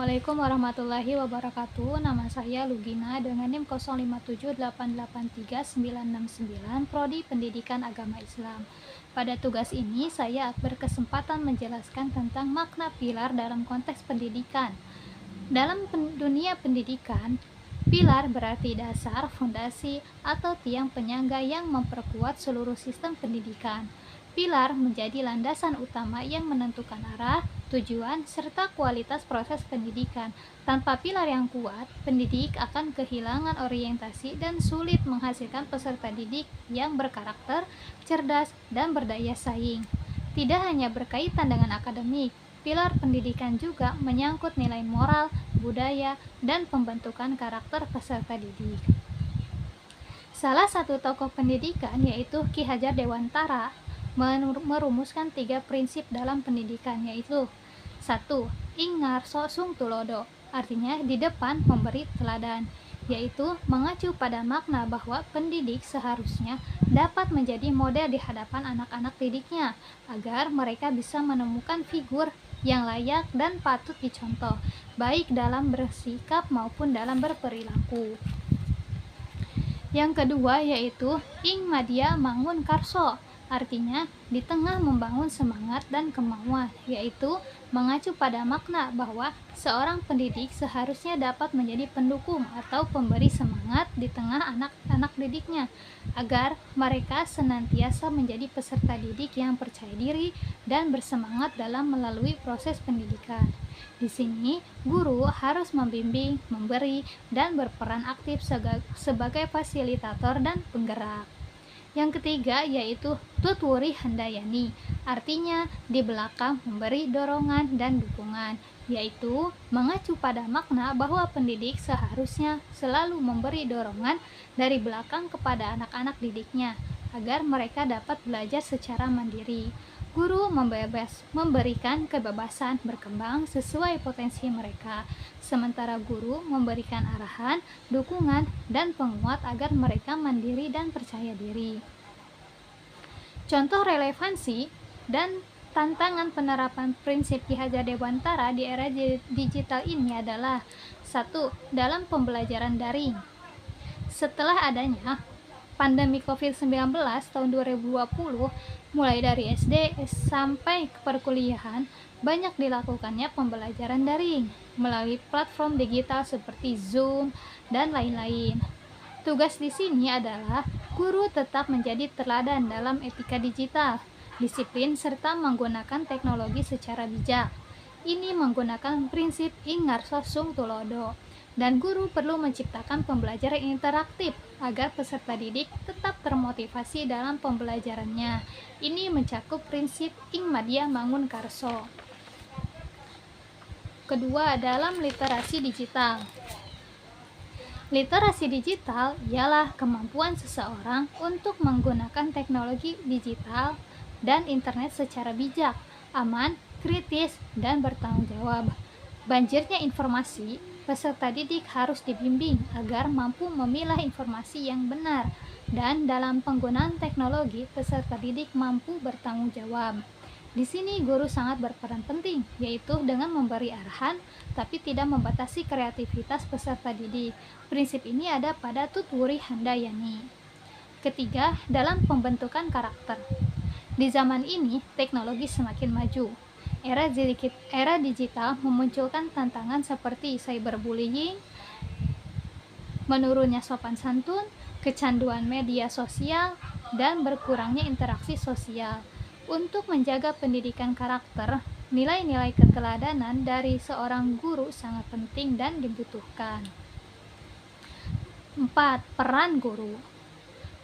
Assalamualaikum warahmatullahi wabarakatuh. Nama saya Lugina dengan NIM 05788399, Prodi Pendidikan Agama Islam. Pada tugas ini saya berkesempatan menjelaskan tentang makna pilar dalam konteks pendidikan. Dalam dunia pendidikan, pilar berarti dasar, fondasi, atau tiang penyangga yang memperkuat seluruh sistem pendidikan. Pilar menjadi landasan utama yang menentukan arah, tujuan, serta kualitas proses pendidikan. Tanpa pilar yang kuat, pendidik akan kehilangan orientasi dan sulit menghasilkan peserta didik yang berkarakter, cerdas, dan berdaya saing. Tidak hanya berkaitan dengan akademik, pilar pendidikan juga menyangkut nilai moral, budaya, dan pembentukan karakter peserta didik. Salah satu tokoh pendidikan yaitu Ki Hajar Dewantara merumuskan 3 prinsip dalam pendidikan, yaitu 1. Ing ngarso sung tulodo, artinya di depan memberi teladan, yaitu mengacu pada makna bahwa pendidik seharusnya dapat menjadi model di hadapan anak-anak didiknya agar mereka bisa menemukan figur yang layak dan patut dicontoh, baik dalam bersikap maupun dalam berperilaku. Yang kedua yaitu ing madya mangun karso, artinya di tengah membangun semangat dan kemauan, yaitu mengacu pada makna bahwa seorang pendidik seharusnya dapat menjadi pendukung atau pemberi semangat di tengah anak-anak didiknya agar mereka senantiasa menjadi peserta didik yang percaya diri dan bersemangat dalam melalui proses pendidikan. Di sini, guru harus membimbing, memberi, dan berperan aktif sebagai fasilitator dan penggerak. Yang ketiga yaitu tutwuri handayani, artinya di belakang memberi dorongan dan dukungan, yaitu mengacu pada makna bahwa pendidik seharusnya selalu memberi dorongan dari belakang kepada anak-anak didiknya agar mereka dapat belajar secara mandiri. Guru memberikan kebebasan berkembang sesuai potensi mereka, sementara guru memberikan arahan, dukungan, dan penguat agar mereka mandiri dan percaya diri. Contoh relevansi dan tantangan penerapan prinsip Ki Hajar Dewantara di era digital ini adalah 1. Dalam pembelajaran daring. Setelah adanya pandemi COVID-19 tahun 2020, mulai dari SD sampai ke perkuliahan, banyak dilakukannya pembelajaran daring melalui platform digital seperti Zoom dan lain-lain. Tugas di sini adalah guru tetap menjadi teladan dalam etika digital, disiplin, serta menggunakan teknologi secara bijak. Ini menggunakan prinsip ing ngarso sung tulodo. Dan guru perlu menciptakan pembelajaran interaktif agar peserta didik tetap termotivasi dalam pembelajarannya. Ini mencakup prinsip ing madya mangun karso. Kedua, dalam literasi digital. Literasi digital ialah kemampuan seseorang untuk menggunakan teknologi digital dan internet secara bijak, aman, kritis, dan bertanggung jawab. Banjirnya informasi, peserta didik harus dibimbing agar mampu memilah informasi yang benar, dan dalam penggunaan teknologi, peserta didik mampu bertanggung jawab. Di sini guru sangat berperan penting, yaitu dengan memberi arahan, tapi tidak membatasi kreativitas peserta didik. Prinsip ini ada pada tutwuri handayani. Ketiga, dalam pembentukan karakter. Di zaman ini, teknologi semakin maju. Era digital memunculkan tantangan seperti cyberbullying, menurunnya sopan santun, kecanduan media sosial, dan berkurangnya interaksi sosial. Untuk menjaga pendidikan karakter, nilai-nilai keteladanan dari seorang guru sangat penting dan dibutuhkan. 4. Peran guru.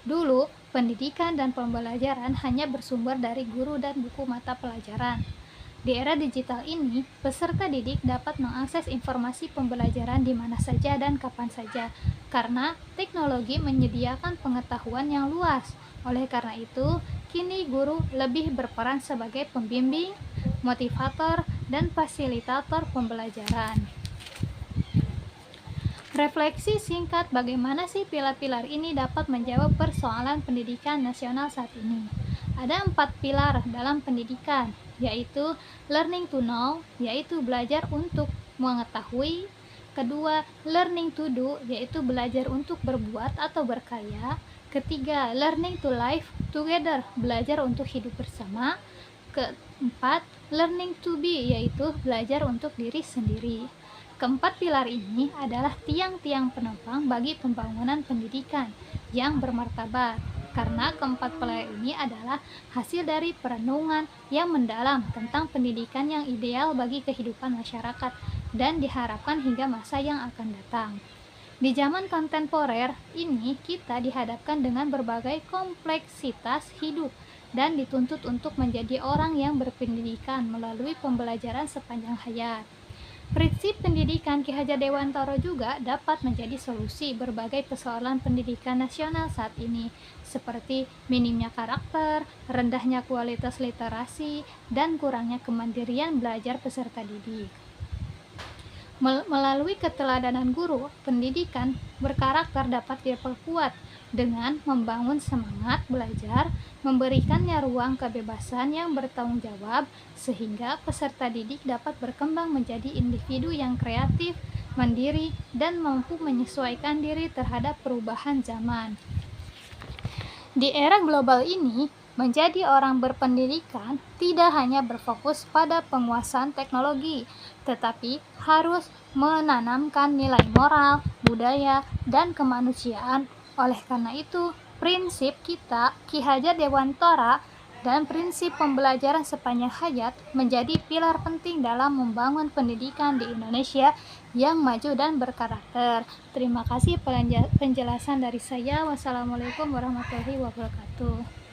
Dulu, pendidikan dan pembelajaran hanya bersumber dari guru dan buku mata pelajaran. Di era digital ini, peserta didik dapat mengakses informasi pembelajaran di mana saja dan kapan saja, karena teknologi menyediakan pengetahuan yang luas. Oleh karena itu, kini guru lebih berperan sebagai pembimbing, motivator, dan fasilitator pembelajaran. Refleksi singkat bagaimana sih pilar-pilar ini dapat menjawab persoalan pendidikan nasional saat ini. Ada 4 pilar dalam pendidikan, yaitu learning to know, yaitu belajar untuk mengetahui. Kedua, learning to do, yaitu belajar untuk berbuat atau berkarya. Ketiga, learning to live together, belajar untuk hidup bersama. Keempat, learning to be, yaitu belajar untuk diri sendiri. Keempat pilar ini adalah tiang-tiang penopang bagi pembangunan pendidikan yang bermartabat, karena keempat pilar ini adalah hasil dari perenungan yang mendalam tentang pendidikan yang ideal bagi kehidupan masyarakat dan diharapkan hingga masa yang akan datang. Di zaman kontemporer ini, kita dihadapkan dengan berbagai kompleksitas hidup dan dituntut untuk menjadi orang yang berpendidikan melalui pembelajaran sepanjang hayat. Prinsip pendidikan Ki Hajar Dewantara juga dapat menjadi solusi berbagai persoalan pendidikan nasional saat ini, seperti minimnya karakter, rendahnya kualitas literasi, dan kurangnya kemandirian belajar peserta didik. Melalui keteladanan guru, pendidikan berkarakter dapat diperkuat dengan membangun semangat belajar, memberikannya ruang kebebasan yang bertanggung jawab, sehingga peserta didik dapat berkembang menjadi individu yang kreatif, mandiri, dan mampu menyesuaikan diri terhadap perubahan zaman. Di era global ini, menjadi orang berpendidikan tidak hanya berfokus pada penguasaan teknologi, tetapi harus menanamkan nilai moral, budaya, dan kemanusiaan. Oleh karena itu, prinsip kita Ki Hajar Dewantara dan prinsip pembelajaran sepanjang hayat menjadi pilar penting dalam membangun pendidikan di Indonesia yang maju dan berkarakter. Terima kasih penjelasan dari saya. Wassalamualaikum warahmatullahi wabarakatuh.